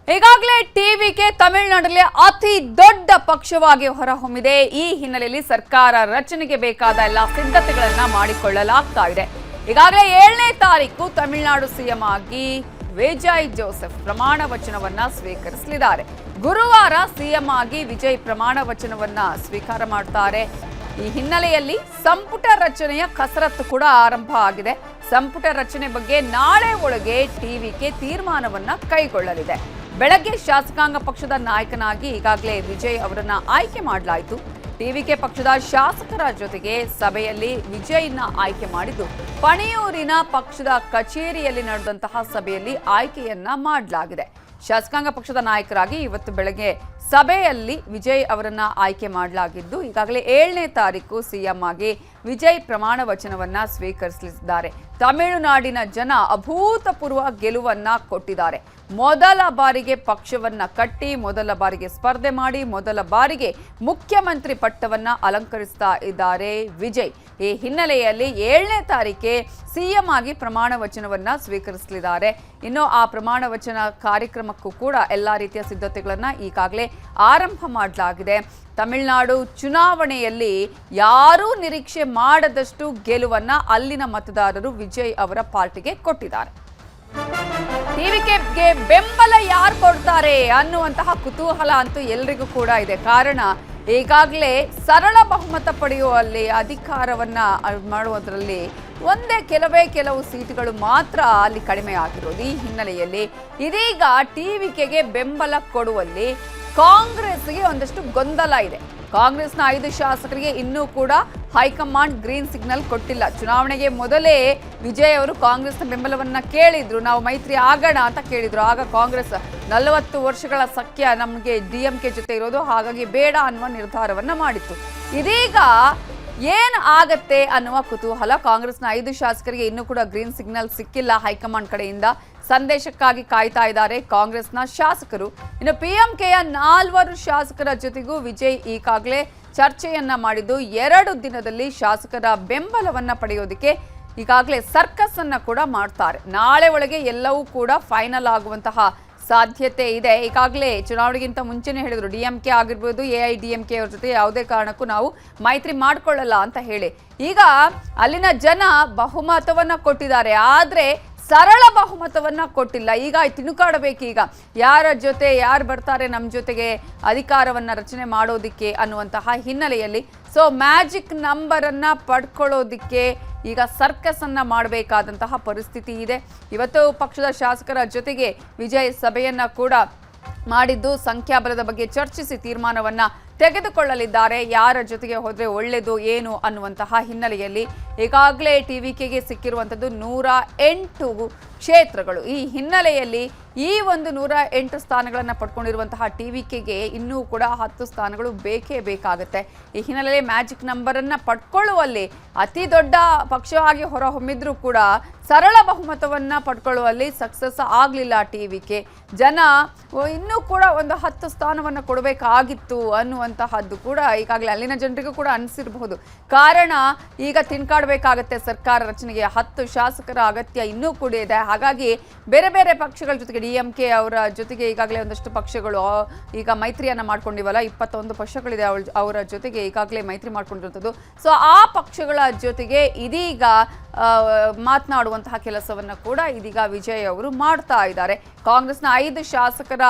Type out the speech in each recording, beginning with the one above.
ಈಗಾಗಲೇ ಟಿವಿಕೆ ತಮಿಳುನಾಡಲ್ಲಿ ಅತಿ ದೊಡ್ಡ ಪಕ್ಷವಾಗಿ ಹೊರಹೊಮ್ಮಿದೆ. ಈ ಹಿನ್ನೆಲೆಯಲ್ಲಿ ಸರ್ಕಾರ ರಚನೆಗೆ ಬೇಕಾದ ಎಲ್ಲ ಸಿದ್ಧತೆಗಳನ್ನ ಮಾಡಿಕೊಳ್ಳಲಾಗ್ತಾ ಇದೆ. ಈಗಾಗಲೇ 7ನೇ ತಾರೀಕು ತಮಿಳುನಾಡು ಸಿಎಂ ಆಗಿ ವಿಜಯ್ ಜೋಸೆಫ್ ಪ್ರಮಾಣ ವಚನವನ್ನ ಸ್ವೀಕರಿಸಲಿದ್ದಾರೆ. ಗುರುವಾರ ಸಿಎಂ ಆಗಿ ವಿಜಯ್ ಪ್ರಮಾಣ ವಚನವನ್ನ ಸ್ವೀಕಾರ ಮಾಡ್ತಾರೆ. ಈ ಹಿನ್ನೆಲೆಯಲ್ಲಿ ಸಂಪುಟ ರಚನೆಯ ಕಸರತ್ತು ಕೂಡ ಆರಂಭ ಆಗಿದೆ. ಸಂಪುಟ ರಚನೆ ಬಗ್ಗೆ ನಾಳೆ ಒಳಗೆ ಟಿವಿಕೆ ತೀರ್ಮಾನವನ್ನ ಕೈಗೊಳ್ಳಲಿದೆ. ಬೆಳಗ್ಗೆ ಶಾಸಕಾಂಗ ಪಕ್ಷದ ನಾಯಕನಾಗಿ ಈಗಾಗಲೇ ವಿಜಯ್ ಅವರನ್ನ ಆಯ್ಕೆ ಮಾಡಲಾಯಿತು. ಟಿವಿಕೆ ಪಕ್ಷದ ಶಾಸಕರ ಜೊತೆಗೆ ಸಭೆಯಲ್ಲಿ ವಿಜಯ್ನ ಆಯ್ಕೆ ಮಾಡಿದ್ದು ಪಣಿಯೂರಿನ ಪಕ್ಷದ ಕಚೇರಿಯಲ್ಲಿ ನಡೆದಂತಹ ಸಭೆಯಲ್ಲಿ ಆಯ್ಕೆಯನ್ನ ಮಾಡಲಾಗಿದೆ. ಶಾಸಕಾಂಗ ಪಕ್ಷದ ನಾಯಕರಾಗಿ ಇವತ್ತು ಬೆಳಗ್ಗೆ ಸಭೆಯಲ್ಲಿ ವಿಜಯ್ ಅವರನ್ನ ಆಯ್ಕೆ ಮಾಡಲಾಗಿದ್ದು ಈಗಾಗಲೇ 7ನೇ ತಾರೀಕು ಸಿಎಂ ಆಗಿ ವಿಜಯ್ ಪ್ರಮಾಣ ವಚನವನ್ನ ಸ್ವೀಕರಿಸಲಿದ್ದಾರೆ. ತಮಿಳುನಾಡಿನ ಜನ ಅಭೂತಪೂರ್ವ ಗೆಲುವನ್ನ ಕೊಟ್ಟಿದ್ದಾರೆ. ಮೊದಲ ಬಾರಿಗೆ ಪಕ್ಷವನ್ನ ಕಟ್ಟಿ, ಮೊದಲ ಬಾರಿಗೆ ಸ್ಪರ್ಧೆ ಮಾಡಿ, ಮೊದಲ ಬಾರಿಗೆ ಮುಖ್ಯಮಂತ್ರಿ ಪಟ್ಟವನ್ನ ಅಲಂಕರಿಸ್ತಾ ಇದ್ದಾರೆ ವಿಜಯ್. ಈ ಹಿನ್ನೆಲೆಯಲ್ಲಿ 7ನೇ ತಾರೀಕೆ ಸಿಎಂ ಆಗಿ ಪ್ರಮಾಣ ವಚನವನ್ನ ಸ್ವೀಕರಿಸಲಿದ್ದಾರೆ. ಇನ್ನು ಆ ಪ್ರಮಾಣ ವಚನ ಕಾರ್ಯಕ್ರಮಕ್ಕೂ ಕೂಡ ಎಲ್ಲಾ ರೀತಿಯ ಸಿದ್ಧತೆಗಳನ್ನ ಈಗಾಗಲೇ ಆರಂಭ ಮಾಡಲಾಗಿದೆ. ತಮಿಳುನಾಡು ಚುನಾವಣೆಯಲ್ಲಿ ಯಾರೂ ನಿರೀಕ್ಷೆ ಮಾಡದಷ್ಟು ಗೆಲುವನ್ನ ಅಲ್ಲಿನ ಮತದಾರರು ವಿಜಯ್ ಅವರ ಪಾರ್ಟಿಗೆ ಕೊಟ್ಟಿದ್ದಾರೆ. ಟಿವಿಕೆಗೆ ಬೆಂಬಲ ಯಾರು ಕೊಡ್ತಾರೆ ಅನ್ನುವಂತಹ ಕುತೂಹಲ ಅಂತೂ ಎಲ್ರಿಗೂ ಕೂಡ ಇದೆ. ಕಾರಣ ಈಗಾಗಲೇ ಸರಳ ಬಹುಮತ ಪಡೆಯುವಲ್ಲಿ ಅಧಿಕಾರವನ್ನ ಮಾಡುವುದರಲ್ಲಿ ಕೆಲವು ಸೀಟುಗಳು ಮಾತ್ರ ಅಲ್ಲಿ ಕಡಿಮೆ ಆಗಿರೋದು. ಈ ಹಿನ್ನೆಲೆಯಲ್ಲಿ ಇದೀಗ ಟಿವಿಕೆಗೆ ಬೆಂಬಲ ಕೊಡುವಲ್ಲಿ ಕಾಂಗ್ರೆಸ್ಗೆ ಒಂದಷ್ಟು ಗೊಂದಲ ಇದೆ. ಕಾಂಗ್ರೆಸ್ನ 5 ಶಾಸಕರಿಗೆ ಇನ್ನೂ ಕೂಡ ಹೈಕಮಾಂಡ್ ಗ್ರೀನ್ ಸಿಗ್ನಲ್ ಕೊಟ್ಟಿಲ್ಲ. ಚುನಾವಣೆಗೆ ಮೊದಲೇ ವಿಜಯ್ ಅವರು ಕಾಂಗ್ರೆಸ್ನ ಬೆಂಬಲವನ್ನ ಕೇಳಿದ್ರು, ನಾವು ಮೈತ್ರಿ ಆಗೋಣ ಅಂತ ಕೇಳಿದ್ರು. ಆಗ ಕಾಂಗ್ರೆಸ್ 40 ವರ್ಷಗಳ ಸಖ್ಯ ನಮಗೆ ಡಿಎಂಕೆ ಜೊತೆ ಇರೋದು, ಹಾಗಾಗಿ ಬೇಡ ಅನ್ನುವ ನಿರ್ಧಾರವನ್ನ ಮಾಡಿತ್ತು. ಇದೀಗ ಏನ್ ಆಗತ್ತೆ ಅನ್ನುವ ಕುತೂಹಲ. ಕಾಂಗ್ರೆಸ್ನ 5 ಶಾಸಕರಿಗೆ ಇನ್ನೂ ಕೂಡ ಗ್ರೀನ್ ಸಿಗ್ನಲ್ ಸಿಕ್ಕಿಲ್ಲ. ಹೈಕಮಾಂಡ್ ಕಡೆಯಿಂದ ಸಂದೇಶಕ್ಕಾಗಿ ಕಾಯ್ತಾ ಇದ್ದಾರೆ ಕಾಂಗ್ರೆಸ್ನ ಶಾಸಕರು. ಇನ್ನು ಪಿಎಂಕೆಯ 4 ಶಾಸಕರ ಜೊತೆಗೂ ವಿಜಯ್ ಈಗಾಗಲೇ ಚರ್ಚೆಯನ್ನ ಮಾಡಿದ್ದು 2 ದಿನದಲ್ಲಿ ಶಾಸಕರ ಬೆಂಬಲವನ್ನ ಪಡೆಯೋದಕ್ಕೆ ಈಗಾಗಲೇ ಸರ್ಕಸ್ ಅನ್ನ ಕೂಡ ಮಾಡ್ತಾರೆ. ನಾಳೆ ಒಳಗೆ ಎಲ್ಲವೂ ಕೂಡ ಫೈನಲ್ ಆಗುವಂತಹ ಸಾಧ್ಯತೆ ಇದೆ. ಈಗಾಗಲೇ ಚುನಾವಣೆಗಿಂತ ಮುಂಚೆನೇ ಹೇಳಿದ್ರು, ಡಿಎಂಕೆ ಆಗಿರ್ಬೋದು, ಎಐಡಿಎಂಕೆ ಅವ್ರ ಜೊತೆ ಯಾವುದೇ ಕಾರಣಕ್ಕೂ ನಾವು ಮೈತ್ರಿ ಮಾಡ್ಕೊಳ್ಳಲ್ಲ ಅಂತ ಹೇಳಿ. ಈಗ ಅಲ್ಲಿನ ಜನ ಬಹುಮತವನ್ನ ಕೊಟ್ಟಿದ್ದಾರೆ, ಆದ್ರೆ ಸರಳ ಬಹುಮತವನ್ನ ಕೊಟ್ಟಿಲ್ಲ. ಈಗ ತಿಣುಕಾಡಬೇಕು, ಈಗ ಯಾರ ಜೊತೆ ಯಾರು ಬರ್ತಾರೆ ನಮ್ಮ ಜೊತೆಗೆ ಅಧಿಕಾರವನ್ನ ರಚನೆ ಮಾಡೋದಿಕ್ಕೆ ಅನ್ನುವಂತಹ ಹಿನ್ನೆಲೆಯಲ್ಲಿ ಮ್ಯಾಜಿಕ್ ನಂಬರ್ ಅನ್ನ ಪಡ್ಕೊಳ್ಳೋದಿಕ್ಕೆ ಈಗ ಸರ್ಕಸ್ ಅನ್ನ ಮಾಡಬೇಕಾದಂತಹ ಪರಿಸ್ಥಿತಿ ಇದೆ. ಇವತ್ತು ಪಕ್ಷದ ಶಾಸಕರ ಜೊತೆಗೆ ವಿಜಯ್ ಸಭೆಯನ್ನ ಕೂಡ ಮಾಡಿದ್ದು ಸಂಖ್ಯಾಬಲದ ಬಗ್ಗೆ ಚರ್ಚಿಸಿ ತೀರ್ಮಾನವನ್ನ ತೆಗೆದುಕೊಳ್ಳಲಿದ್ದಾರೆ. ಯಾರ ಜೊತೆಗೆ ಹೋದ್ರೆ ಒಳ್ಳೆಯದು ಏನು ಅನ್ನುವಂತಹ ಹಿನ್ನೆಲೆಯಲ್ಲಿ ಈಗಾಗಲೇ ಟಿವಿಕೆಗೆ ಸಿಕ್ಕಿರುವಂಥದ್ದು 108 ಕ್ಷೇತ್ರಗಳು. ಈ ಹಿನ್ನೆಲೆಯಲ್ಲಿ ಈ ಒಂದು 108 ಸ್ಥಾನಗಳನ್ನು ಪಡ್ಕೊಂಡಿರುವಂತಹ ಟಿವಿಕೆಗೆ ಇನ್ನೂ ಕೂಡ 10 ಸ್ಥಾನಗಳು ಬೇಕೇ ಬೇಕಾಗುತ್ತೆ. ಈ ಹಿನ್ನೆಲೆಯಲ್ಲಿ ಮ್ಯಾಜಿಕ್ ನಂಬರನ್ನು ಪಡ್ಕೊಳ್ಳುವಲ್ಲಿ ಅತಿ ದೊಡ್ಡ ಪಕ್ಷವಾಗಿ ಹೊರಹೊಮ್ಮಿದ್ರೂ ಕೂಡ ಸರಳ ಬಹುಮತವನ್ನು ಪಡ್ಕೊಳ್ಳುವಲ್ಲಿ ಸಕ್ಸಸ್ ಆಗಲಿಲ್ಲ ಟಿವಿಕೆ. ಜನ ಇನ್ನೂ ಕೂಡ ಒಂದು 10 ಸ್ಥಾನವನ್ನು ಕೊಡಬೇಕಾಗಿತ್ತು ಅನ್ನುವಂತಹದ್ದು ಕೂಡ ಈಗಾಗಲೇ ಅಲ್ಲಿನ ಜನರಿಗೂ ಕೂಡ ಅನಿಸಿರಬಹುದು. ಕಾರಣ ಈಗ ತಿನ್ಕಾಡಬೇಕಾಗತ್ತೆ ಸರ್ಕಾರ ರಚನೆಗೆ 10 ಶಾಸಕರ ಅಗತ್ಯ ಇನ್ನೂ ಕೂಡ ಇದೆ. ಹಾಗಾಗಿ ಬೇರೆ ಬೇರೆ ಪಕ್ಷಗಳ ಜೊತೆಗೆ ಡಿಎಂಕೆ ಅವರ ಜೊತೆಗೆ ಈಗಾಗಲೇ ಒಂದಷ್ಟು ಪಕ್ಷಗಳು ಈಗ ಮೈತ್ರಿಯನ್ನ ಮಾಡ್ಕೊಂಡಿವಲ್ಲ, 21 ಪಕ್ಷಗಳಿದೆ ಅವರ ಜೊತೆಗೆ ಈಗಾಗಲೇ ಮೈತ್ರಿ ಮಾಡ್ಕೊಂಡಿರುವಂಥದ್ದು. ಆ ಪಕ್ಷಗಳ ಜೊತೆಗೆ ಇದೀಗ ಮಾತನಾಡುವಂತಹ ಕೆಲಸವನ್ನ ಕೂಡ ಇದೀಗ ವಿಜಯ್ ಅವರು ಮಾಡ್ತಾ ಇದ್ದಾರೆ. ಕಾಂಗ್ರೆಸ್ನ 5 ಶಾಸಕರ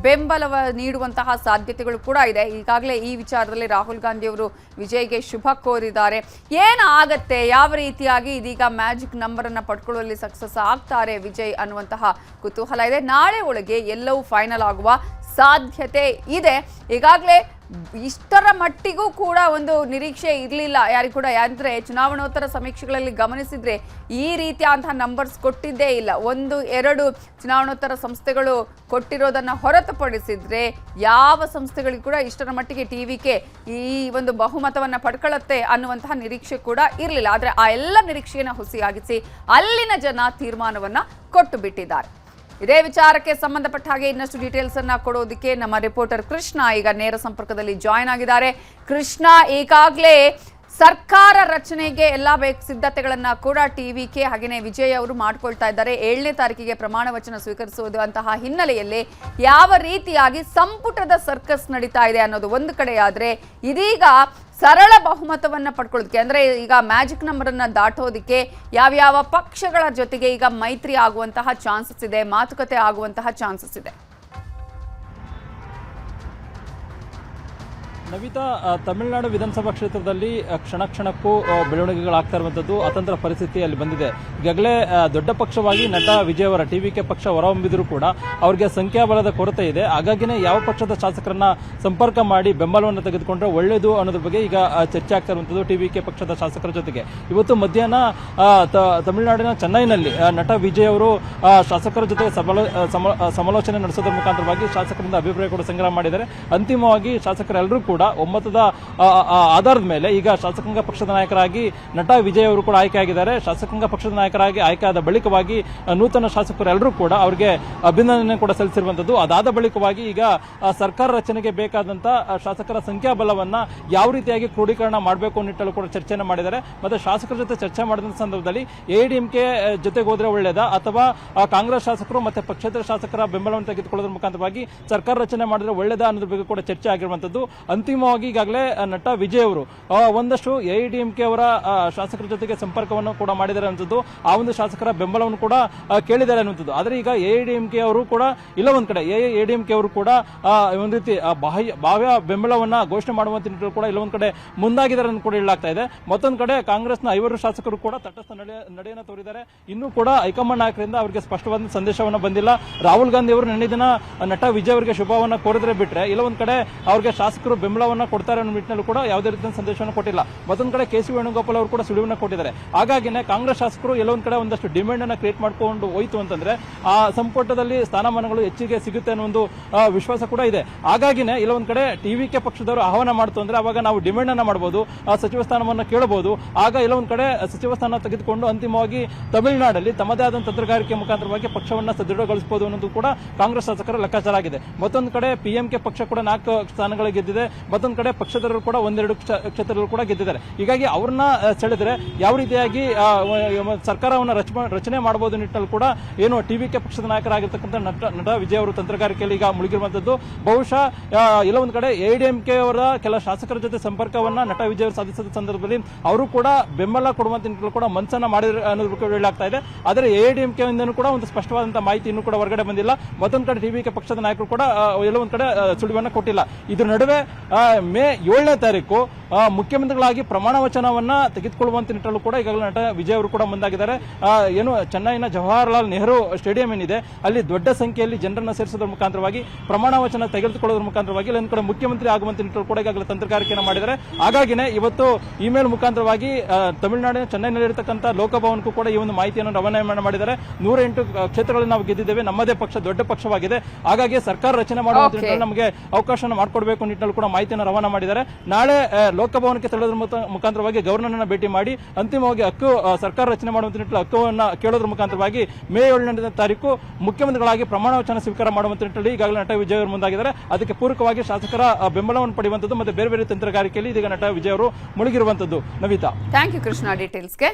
ಬೆಂಬಲವ ನೀಡುವಂತಹ ಸಾಧ್ಯತೆಗಳು ಕೂಡ ಇದೆ. ಈಗಾಗಲೇ ಈ ವಿಚಾರದಲ್ಲಿ ರಾಹುಲ್ ಗಾಂಧಿ ಅವರು ವಿಜಯ್ಗೆ ಶುಭ ಕೋರಿದ್ದಾರೆ. ಏನಾಗತ್ತೆ, ಯಾವ ರೀತಿಯಾಗಿ ಇದೀಗ ಮ್ಯಾಜಿಕ್ ನಂಬರ್ ಅನ್ನ ಪಡ್ಕೊಳ್ಳುವಲ್ಲಿ ಸಕ್ಸಸ್ ಆಗ್ತಾರೆ ವಿಜಯ್ ಅನ್ನುವಂತಹ ಕುತೂಹಲ ಇದೆ. ನಾಳೆ ಒಳಗೆ ಎಲ್ಲವೂ ಫೈನಲ್ ಆಗುವ ಸಾಧ್ಯತೆ ಇದೆ. ಈಗಾಗಲೇ ಇಷ್ಟರ ಮಟ್ಟಿಗೂ ಕೂಡ ಒಂದು ನಿರೀಕ್ಷೆ ಇರಲಿಲ್ಲ ಯಾರಿಗೂ ಕೂಡ. ಯಾಕಂದ್ರೆ ಚುನಾವಣೋತ್ತರ ಸಮೀಕ್ಷೆಗಳಲ್ಲಿ ಗಮನಿಸಿದ್ರೆ ಈ ರೀತಿಯಾದಂತಹ ನಂಬರ್ಸ್ ಕೊಟ್ಟಿದ್ದೇ ಇಲ್ಲ. 1-2 ಚುನಾವಣೋತ್ತರ ಸಂಸ್ಥೆಗಳು ಕೊಟ್ಟಿರೋದನ್ನ ಹೊರತುಪಡಿಸಿದ್ರೆ ಯಾವ ಸಂಸ್ಥೆಗಳಿಗೂ ಕೂಡ ಇಷ್ಟರ ಮಟ್ಟಿಗೆ ಟಿವಿಕೆ ಈ ಒಂದು ಬಹುಮತವನ್ನ ಪಡ್ಕೊಳ್ಳುತ್ತೆ ಅನ್ನುವಂತಹ ನಿರೀಕ್ಷೆ ಕೂಡ ಇರಲಿಲ್ಲ. ಆದ್ರೆ ಆ ಎಲ್ಲ ನಿರೀಕ್ಷೆಯನ್ನ ಹುಸಿಯಾಗಿಸಿ ಅಲ್ಲಿನ ಜನ ತೀರ್ಮಾನವನ್ನ ಕೊಟ್ಟು ಬಿಟ್ಟಿದ್ದಾರೆ. ಇದೇ ವಿಚಾರಕ್ಕೆ ಸಂಬಂಧಪಟ್ಟ ಹಾಗೆ ಇನ್ನಷ್ಟು ಡೀಟೇಲ್ಸ್ ಅನ್ನ ಕೊಡೋದಕ್ಕೆ ನಮ್ಮ ರಿಪೋರ್ಟರ್ ಕೃಷ್ಣ ಈಗ ನೇರ ಸಂಪರ್ಕದಲ್ಲಿ ಜಾಯಿನ್ ಆಗಿದ್ದಾರೆ. ಕೃಷ್ಣ, ಈಗಾಗಲೇ ಸರ್ಕಾರ ರಚನೆಗೆ ಎಲ್ಲ ಸಿದ್ಧತೆಗಳನ್ನ ಕೂಡ ಟಿವಿಕೆ ಹಾಗೆಯೇ ವಿಜಯ್ ಅವರು ಮಾಡ್ಕೊಳ್ತಾ ಇದ್ದಾರೆ. 7ನೇ ತಾರೀಕಿಗೆ ಪ್ರಮಾಣ ವಚನ ಸ್ವೀಕರಿಸುವುದು ಅಂತಹ ಹಿನ್ನೆಲೆಯಲ್ಲಿ ಯಾವ ರೀತಿಯಾಗಿ ಸಂಪುಟದ ಸರ್ಕಸ್ ನಡೀತಾ ಇದೆ ಅನ್ನೋದು ಒಂದು ಕಡೆ ಆದ್ರೆ, ಇದೀಗ ಸರಳ ಬಹುಮತವನ್ನ ಪಡ್ಕೊಳ್ಳೋದಕ್ಕೆ ಅಂದ್ರೆ ಈಗ ಮ್ಯಾಜಿಕ್ ನಂಬರ್ ಅನ್ನ ದಾಟೋದಕ್ಕೆ ಯಾವ್ಯಾವ ಪಕ್ಷಗಳ ಜೊತೆಗೆ ಈಗ ಮೈತ್ರಿ ಆಗುವಂತಹ ಚಾನ್ಸಸ್ ಇದೆ, ಮಾತುಕತೆ ಆಗುವಂತಹ ಚಾನ್ಸಸ್ ಇದೆ. ನವಿತಾ, ತಮಿಳುನಾಡು ವಿಧಾನಸಭಾ ಕ್ಷೇತ್ರದಲ್ಲಿ ಕ್ಷಣ ಕ್ಷಣಕ್ಕೂ ಬೆಳವಣಿಗೆಗಳಾಗ್ತಾ ಇರುವಂತದ್ದು ಅತಂತ್ರ ಪರಿಸ್ಥಿತಿ ಅಲ್ಲಿ ಬಂದಿದೆ. ಈಗಾಗಲೇ ದೊಡ್ಡ ಪಕ್ಷವಾಗಿ ನಟ ವಿಜಯ್ ಅವರ ಟಿವಿಕೆ ಪಕ್ಷ ಹೊರಹೊಮ್ಮಿದ್ರು ಕೂಡ ಅವರಿಗೆ ಸಂಖ್ಯಾಬಲದ ಕೊರತೆ ಇದೆ. ಹಾಗಾಗಿನೇ ಯಾವ ಪಕ್ಷದ ಶಾಸಕರನ್ನ ಸಂಪರ್ಕ ಮಾಡಿ ಬೆಂಬಲವನ್ನು ತೆಗೆದುಕೊಂಡ್ರೆ ಒಳ್ಳೆಯದು ಅನ್ನೋದ್ರ ಬಗ್ಗೆ ಈಗ ಚರ್ಚೆ ಆಗ್ತಾ ಇರುವಂತದ್ದು ಟಿವಿಕೆ ಪಕ್ಷದ ಶಾಸಕರ ಜೊತೆಗೆ. ಇವತ್ತು ಮಧ್ಯಾಹ್ನ ತಮಿಳುನಾಡಿನ ಚೆನ್ನೈನಲ್ಲಿ ನಟ ವಿಜಯ್ ಅವರು ಶಾಸಕರ ಜೊತೆ ಸಮಾಲೋಚನೆ ನಡೆಸೋದ್ರ ಮುಖಾಂತರವಾಗಿ ಶಾಸಕರಿಂದ ಅಭಿಪ್ರಾಯ ಕೂಡ ಸಂಗ್ರಹ ಮಾಡಿದ್ದಾರೆ. ಅಂತಿಮವಾಗಿ ಶಾಸಕರೆಲ್ಲರೂ ಕೂಡ ಒಮ್ಮತದ ಆಧಾರದ ಮೇಲೆ ಈಗ ಶಾಸಕಾಂಗ ಪಕ್ಷದ ನಾಯಕರಾಗಿ ನಟ ವಿಜಯ್ ಅವರು ಕೂಡ ಆಯ್ಕೆಯಾಗಿದ್ದಾರೆ. ಶಾಸಕಾಂಗ ಪಕ್ಷದ ನಾಯಕರಾಗಿ ಆಯ್ಕೆಯಾದ ಬಳಿಕವಾಗಿ ನೂತನ ಶಾಸಕರೆಲ್ಲರೂ ಕೂಡ ಅವರಿಗೆ ಅಭಿನಂದನೆ ಕೂಡ ಸಲ್ಲಿಸಿರುವಂತದ್ದು. ಅದಾದ ಬಳಿಕವಾಗಿ ಈಗ ಸರ್ಕಾರ ರಚನೆಗೆ ಬೇಕಾದಂತ ಶಾಸಕರ ಸಂಖ್ಯಾಬಲವನ್ನ ಯಾವ ರೀತಿಯಾಗಿ ಕ್ರೋಢೀಕರಣ ಮಾಡಬೇಕು ನಿಟ್ಟಲು ಕೂಡ ಚರ್ಚೆಯನ್ನು ಮಾಡಿದ್ದಾರೆ. ಮತ್ತೆ ಶಾಸಕರ ಜೊತೆ ಚರ್ಚೆ ಮಾಡಿದ ಸಂದರ್ಭದಲ್ಲಿ ಎಐಡಿಎಂಕೆ ಜೊತೆಗೆ ಹೋದ್ರೆ ಒಳ್ಳೆಯದಾ ಅಥವಾ ಕಾಂಗ್ರೆಸ್ ಶಾಸಕರು ಮತ್ತೆ ಪಕ್ಷೇತರ ಶಾಸಕರ ಬೆಂಬಲವನ್ನು ತೆಗೆದುಕೊಳ್ಳೋದ್ರ ಮುಖಾಂತರವಾಗಿ ಸರ್ಕಾರ ರಚನೆ ಮಾಡಿದ್ರೆ ಒಳ್ಳೆಯದಾ ಅನ್ನೋದ್ರ ಬಗ್ಗೆ ಕೂಡ ಚರ್ಚೆ ಆಗಿರುವಂತದ್ದು. ಅಂತಿಮವಾಗಿ ಈಗಾಗಲೇ ನಟ ವಿಜಯ್ ಅವರು ಒಂದಷ್ಟು ಎಐಡಿಎಂಕೆ ಅವರ ಶಾಸಕರ ಜೊತೆಗೆ ಸಂಪರ್ಕವನ್ನು ಕೂಡ ಮಾಡಿದ್ದಾರೆ ಅನ್ನುವಂಥದ್ದು, ಆ ಒಂದು ಶಾಸಕರ ಬೆಂಬಲವನ್ನು ಕೂಡ ಕೇಳಿದ್ದಾರೆ ಅನ್ನುವಂಥದ್ದು. ಆದರೆ ಈಗ ಎಐಡಿಎಂಕೆ ಅವರು ಕೂಡ ಇಲ್ಲ ಒಂದ್ ಕಡೆ ಎಐಡಿಎಂಕೆ ಅವರು ಕೂಡ ಒಂದು ರೀತಿ ಬಾಹ್ಯ ಬೆಂಬಲವನ್ನ ಘೋಷಣೆ ಮಾಡುವಂತ ನಿಟ್ಟಿನಲ್ಲಿ ಕೂಡ ಇಲ್ಲ ಒಂದ್ ಕಡೆ ಮುಂದಾಗಿದ್ದಾರೆ ಅಂತ ಕೂಡ ಹೇಳಲಾಗ್ತಾ ಇದೆ. ಮತ್ತೊಂದು ಕಡೆ ಕಾಂಗ್ರೆಸ್ನ 5 ಶಾಸಕರು ಕೂಡ ತಟಸ್ಥ ನಡೆಯನ್ನು ತೋರಿದ್ದಾರೆ. ಇನ್ನೂ ಕೂಡ ಹೈಕಮಾಂಡ್ ನಾಯಕರಿಂದ ಅವರಿಗೆ ಸ್ಪಷ್ಟವಾದ ಸಂದೇಶವನ್ನು ಬಂದಿಲ್ಲ. ರಾಹುಲ್ ಗಾಂಧಿ ಅವರು ನಿನ್ನೆ ದಿನ ನಟ ವಿಜಯ್ ಅವರಿಗೆ ಶುಭವನ್ನು ಕೋರಿದ್ರೆ ಬಿಟ್ರೆ ಇಲ್ಲ ಒಂದ್ ಕಡೆ ಅವರಿಗೆ ಶಾಸಕರು ಬೆಂಬಲವನ್ನ ಕೊಡ್ತಾರೆ ಅನ್ನೋ ನಿಟ್ಟಿನಲ್ಲಿ ಕೂಡ ಯಾವುದೇ ರೀತಿಯ ಸಂದೇಶವನ್ನು ಕೊಟ್ಟಿಲ್ಲ. ಮತ್ತೊಂದು ಕಡೆ ಕೆ.ಸಿ. ವೇಣುಗೋಪಾಲ್ ಅವರು ಕೂಡ ಸುಳಿವನ್ನ ಕೊಟ್ಟಿದ್ದಾರೆ. ಹಾಗಾಗಿನೇ ಕಾಂಗ್ರೆಸ್ ಶಾಸಕರು ಎಲ್ಲೊಂದ್ ಕಡೆ ಒಂದಷ್ಟು ಡಿಮ್ಯಾಂಡ್ ಅನ್ನ ಕ್ರಿಯೇಟ್ ಮಾಡ್ಕೊಂಡು ಹೋಯ್ತು ಅಂತಂದ್ರೆ ಆ ಸಂಪುಟದಲ್ಲಿ ಸ್ಥಾನಮಾನಗಳು ಹೆಚ್ಚಿಗೆ ಸಿಗುತ್ತೆ ಅನ್ನೋ ಒಂದು ವಿಶ್ವಾಸ ಕೂಡ ಇದೆ. ಹಾಗಾಗಿನೇ ಇಲ್ಲ ಒಂದ್ ಕಡೆ ಟಿವಿಕೆ ಪಕ್ಷದವರು ಆಹ್ವಾನ ಮಾಡ್ತು ಅಂದ್ರೆ ಅವಾಗ ನಾವು ಡಿಮ್ಯಾಂಡ್ ಅನ್ನ ಮಾಡಬಹುದು, ಸಚಿವ ಸ್ಥಾನವನ್ನು ಕೇಳಬಹುದು. ಆಗ ಇಲ್ಲ ಒಂದ್ ಕಡೆ ಸಚಿವ ಸ್ಥಾನ ತೆಗೆದುಕೊಂಡು ಅಂತಿಮವಾಗಿ ತಮಿಳುನಾಡಲ್ಲಿ ತಮ್ಮದೇ ಆದ ತಂತ್ರಗಾರಿಕೆ ಮುಖಾಂತರವಾಗಿ ಪಕ್ಷವನ್ನ ಸದೃಢಗೊಳಿಸಬಹುದು ಅನ್ನೋದು ಕೂಡ ಕಾಂಗ್ರೆಸ್ ಶಾಸಕರ ಲೆಕ್ಕಾಚಾರ ಆಗಿದೆ. ಮತ್ತೊಂದು ಕಡೆ ಪಿಎಂಕೆ ಪಕ್ಷ ಕೂಡ 4 ಸ್ಥಾನಗಳು ಗೆದ್ದಿದೆ. ಮತ್ತೊಂದು ಕಡೆ ಪಕ್ಷದವರು ಕೂಡ 1-2 ಕ್ಷೇತ್ರಗಳು ಕೂಡ ಗೆದ್ದಿದ್ದಾರೆ. ಹೀಗಾಗಿ ಅವ್ರನ್ನ ಸೆಳೆದ್ರೆ ಯಾವ ರೀತಿಯಾಗಿ ಸರ್ಕಾರವನ್ನು ರಚನೆ ಮಾಡಬಹುದು ನಿಟ್ಟಲ್ಲಿ ಕೂಡ ಏನು ಟಿವಿಕೆ ಪಕ್ಷದ ನಾಯಕರಾಗಿರ್ತಕ್ಕಂಥ ನಟ ವಿಜಯ್ ಅವರು ತಂತ್ರಗಾರಿಕೆಯಲ್ಲಿ ಈಗ ಮುಳುಗಿರುವಂತದ್ದು. ಬಹುಶಃ ಇಲ್ಲ ಒಂದ್ ಕಡೆ ಎಐಡಿಎಂಕೆ ಅವರ ಕೆಲ ಶಾಸಕರ ಜೊತೆ ಸಂಪರ್ಕವನ್ನ ನಟ ವಿಜಯ್ ಅವರು ಸಾಧಿಸಿದ ಸಂದರ್ಭದಲ್ಲಿ ಅವರು ಕೂಡ ಬೆಂಬಲ ಕೊಡುವಂತ ನಿಟ್ಟಿನಲ್ಲಿ ಕೂಡ ಮನಸ್ಸನ್ನ ಮಾಡಿದ್ರು ಅನ್ನೋದು ಹೇಳಲಾಗ್ತಾ ಇದೆ. ಆದರೆ ಎಐಡಿಎಂಕೆ ಇಂದನೂ ಕೂಡ ಒಂದು ಸ್ಪಷ್ಟವಾದಂತಹ ಮಾಹಿತಿ ಇನ್ನೂ ಕೂಡ ಹೊರಗಡೆ ಬಂದಿಲ್ಲ. ಮತ್ತೊಂದು ಕಡೆ ಟಿವಿಕೆ ಪಕ್ಷದ ನಾಯಕರು ಕೂಡ ಎಲ್ಲ ಒಂದ್ ಕಡೆ ಸುಳಿವನ್ನ ಕೊಟ್ಟಿಲ್ಲ. ಇದ್ರ ನಡುವೆ ಮೇ 7ನೇ ತಾರೀಕು ಮುಖ್ಯಮಂತ್ರಿಗಳಾಗಿ ಪ್ರಮಾಣ ವಚನವನ್ನ ತೆಗೆದುಕೊಳ್ಳುವಂತ ನಿಟ್ಟಲ್ಲೂ ಕೂಡ ಈಗಾಗಲೇ ನಟ ವಿಜಯ್ ಅವರು ಕೂಡ ಮುಂದಾಗಿದ್ದಾರೆ. ಏನು ಚೆನ್ನೈನ ಜವಾಹರಲಾಲ್ ನೆಹರು ಸ್ಟೇಡಿಯಂ ಏನಿದೆ ಅಲ್ಲಿ ದೊಡ್ಡ ಸಂಖ್ಯೆಯಲ್ಲಿ ಜನರನ್ನ ಸೇರಿಸೋದ್ರ ಮುಖಾಂತರವಾಗಿ ಪ್ರಮಾಣ ವಚನ ತೆಗೆದುಕೊಳ್ಳೋದ್ರ ಮುಖಾಂತರವಾಗಿ ಒಂದು ಕಡೆ ಮುಖ್ಯಮಂತ್ರಿ ಆಗುವಂತ ನಿಟ್ಟಲ್ಲಿ ಕೂಡ ಈಗಾಗಲೇ ತಂತ್ರಗಾರಿಕೆಯನ್ನು ಮಾಡಿದ್ದಾರೆ. ಹಾಗಾಗಿನೇ ಇವತ್ತು ಇಮೇಲ್ ಮುಖಾಂತರವಾಗಿ ತಮಿಳುನಾಡಿನ ಚೆನ್ನೈನಲ್ಲಿರತಕ್ಕಂಥ ಲೋಕಭವನಕ್ಕೂ ಕೂಡ ಈ ಒಂದು ಮಾಹಿತಿಯನ್ನು ರವಾನೆ ಮಾಡಿದ್ದಾರೆ. 108 ಕ್ಷೇತ್ರಗಳಲ್ಲಿ ನಾವು ಗೆದ್ದಿದ್ದೇವೆ, ನಮ್ಮದೇ ಪಕ್ಷ ದೊಡ್ಡ ಪಕ್ಷವಾಗಿದೆ, ಹಾಗಾಗಿ ಸರ್ಕಾರ ರಚನೆ ಮಾಡುವಂತ ನಿಟ್ಟಿನಲ್ಲಿ ನಮಗೆ ಅವಕಾಶ ಮಾಡಿಕೊಡಬೇಕು ನಿಟ್ಟಿನಲ್ಲಿ ಕೂಡ ಮಾಹಿತಿಯನ್ನು ರವಾನೆ ಮಾಡಿದ್ದಾರೆ. ನಾಳೆ ಲೋಕಭವನಕ್ಕೆ ತೆರಳೋದ್ರ ಮುಖಾಂತರವಾಗಿ ಗವರ್ನರ್ ಭೇಟಿ ಮಾಡಿ ಅಂತಿಮವಾಗಿ ಸರ್ಕಾರ ರಚನೆ ಮಾಡುವಂತ ನಿಟ್ಟಿನಲ್ಲಿ ಹಕ್ಕುವನ್ನು ಕೇಳೋದ್ರ ಮುಖಾಂತರವಾಗಿ ಮೇ 7ನೇ ತಾರೀಕು ಮುಖ್ಯಮಂತ್ರಿಗಳಾಗಿ ಪ್ರಮಾಣ ವಚನ ಸ್ವೀಕಾರ ಮಾಡುವಂತ ನಿಟ್ಟಿನಲ್ಲಿ ಈಗಾಗಲೇ ನಟ ವಿಜಯ್ ಅವರು ಮುಂದಾಗಿದ್ದಾರೆ. ಅದಕ್ಕೆ ಪೂರಕವಾಗಿ ಶಾಸಕರ ಬೆಂಬಲವನ್ನು ಪಡೆಯುವಂತದ್ದು ಮತ್ತೆ ಬೇರೆ ಬೇರೆ ತಂತ್ರಗಾರಿಕೆಯಲ್ಲಿ ಇದೀಗ ನಟ ವಿಜಯ್ ಅವರು ಮುಳುಗಿರುವಂತದ್ದು. Navita, thank you Krishna ಡೀಟೇಲ್ಸ್ಗೆ.